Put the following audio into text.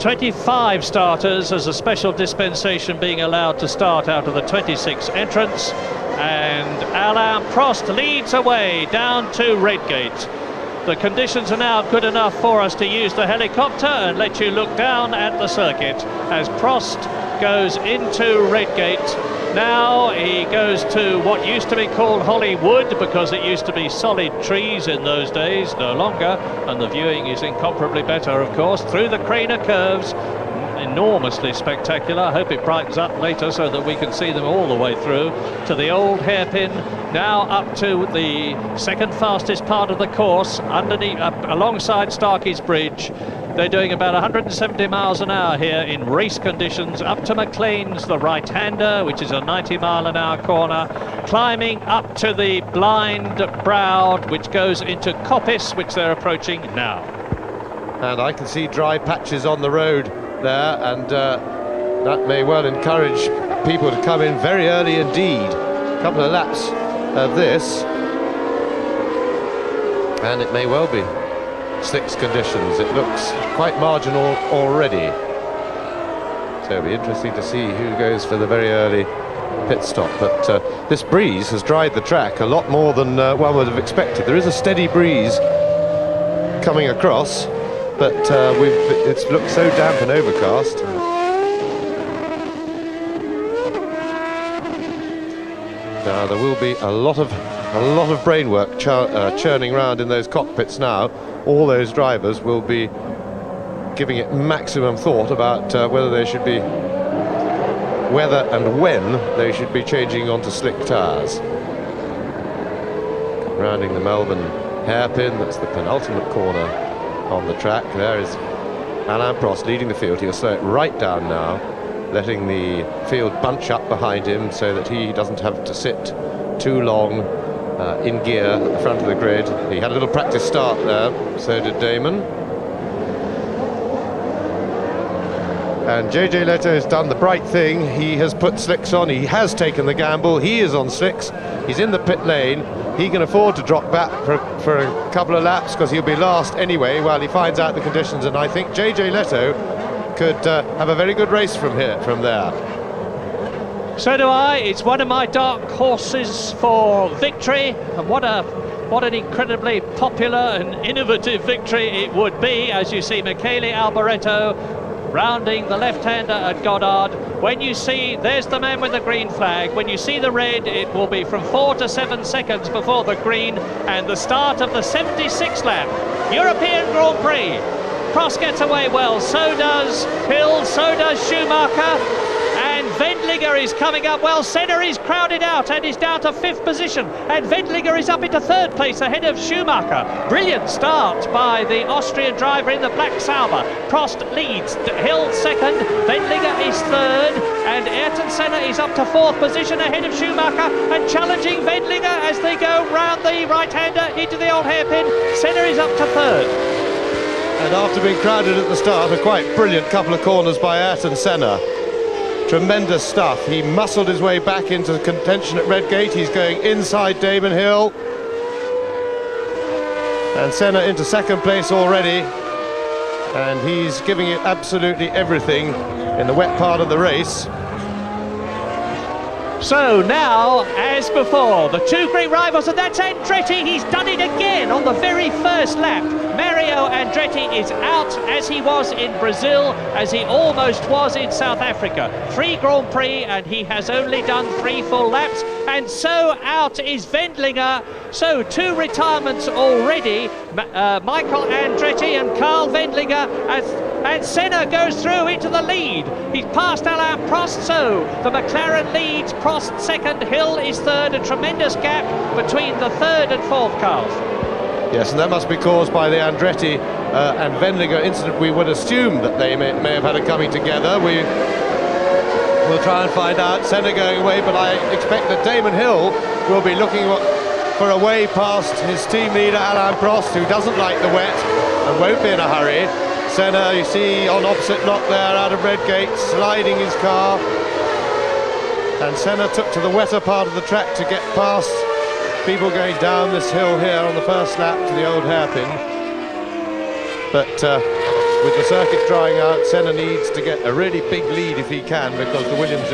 25 starters as a special dispensation being allowed to start out of the 26 entrants, and Alain Prost leads away down to Redgate. The conditions are now good enough for us to use the helicopter and let you look down at the circuit as Prost goes into Redgate. Now he goes to what used to be called Hollywood because it used to be solid trees in those days, no longer, and the viewing is incomparably better, of course, through the Craner curves. Enormously spectacular. I hope it brightens up later so that we can see them all the way through to the old hairpin, now up to the second fastest part of the course underneath, alongside Starkey's Bridge. They're doing about 170 miles an hour here in race conditions, up to McLean's, the right-hander, which is a 90-mile-an-hour corner, climbing up to the blind Brow, which goes into Coppice, which they're approaching now. And I can see dry patches on the road there, and that may well encourage people to come in very early indeed. A couple of laps of this, and it may well be slicks conditions. It looks quite marginal already, so it'll be interesting to see who goes for the very early pit stop. But this breeze has dried the track a lot more than one would have expected. There is a steady breeze coming across, but it's looked so damp and overcast. Now there will be a lot of brain work churning around in those cockpits now. All those drivers will be giving it maximum thought about whether and when they should be changing onto slick tyres. Rounding the Melbourne hairpin, that's the penultimate corner on the track. There is Alain Prost leading the field. He'll slow it right down now, letting the field bunch up behind him so that he doesn't have to sit too long in gear at the front of the grid. He had a little practice start there, so did Damon. And JJ Leto's done the bright thing. He has put slicks on. He has taken the gamble. He is on slicks. He's in the pit lane. He can afford to drop back for a couple of laps because he'll be last anyway while he finds out the conditions. And I think JJ Leto could have a very good race from there. So do I. It's one of my dark horses for victory, and what an incredibly popular and innovative victory it would be, as you see Michele Alboreto rounding the left-hander at Goddard. When you see, there's the man with the green flag. When you see the red, it will be from 4 to 7 seconds before the green, and the start of the 76th lap. European Grand Prix. Prost gets away well, so does Hill, so does Schumacher, and Wendlinger is coming up well. Senna is crowded out and is down to 5th position, and Wendlinger is up into 3rd place ahead of Schumacher. Brilliant start by the Austrian driver in the black Sauber. Prost leads, Hill 2nd, Wendlinger is 3rd, and Ayrton Senna is up to 4th position ahead of Schumacher and challenging Wendlinger as they go round the right-hander into the old hairpin. Senna is up to 3rd. And after being crowded at the start, a quite brilliant couple of corners by Ayrton Senna. Tremendous stuff. He muscled his way back into contention at Redgate. He's going inside Damon Hill. And Senna into 2nd place already. And he's giving it absolutely everything in the wet part of the race. So now, as before, the two great rivals, and that's Andretti. He's done it again on the very first lap. Mario Andretti is out, as he was in Brazil, as he almost was in South Africa. 3 Grand Prix, and he has only done 3 full laps. And so out is Wendlinger. So 2 retirements already. Michael Andretti and Carl Wendlinger, and Senna goes through into the lead. He's passed Alain Prost, so the McLaren leads. Prost 2nd, Hill is 3rd. A tremendous gap between the 3rd and 4th cars. Yes, and that must be caused by the Andretti and Wendlinger incident. We would assume that they may have had a coming together. We'll try and find out. Senna going away, but I expect that Damon Hill will be looking for a way past his team leader Alain Prost, who doesn't like the wet and won't be in a hurry. Senna, you see, on opposite block there out of Redgate, sliding his car. And Senna took to the wetter part of the track to get past people going down this hill here on the first lap to the old hairpin. But with the circuit drying out, Senna needs to get a really big lead if he can, because the Williams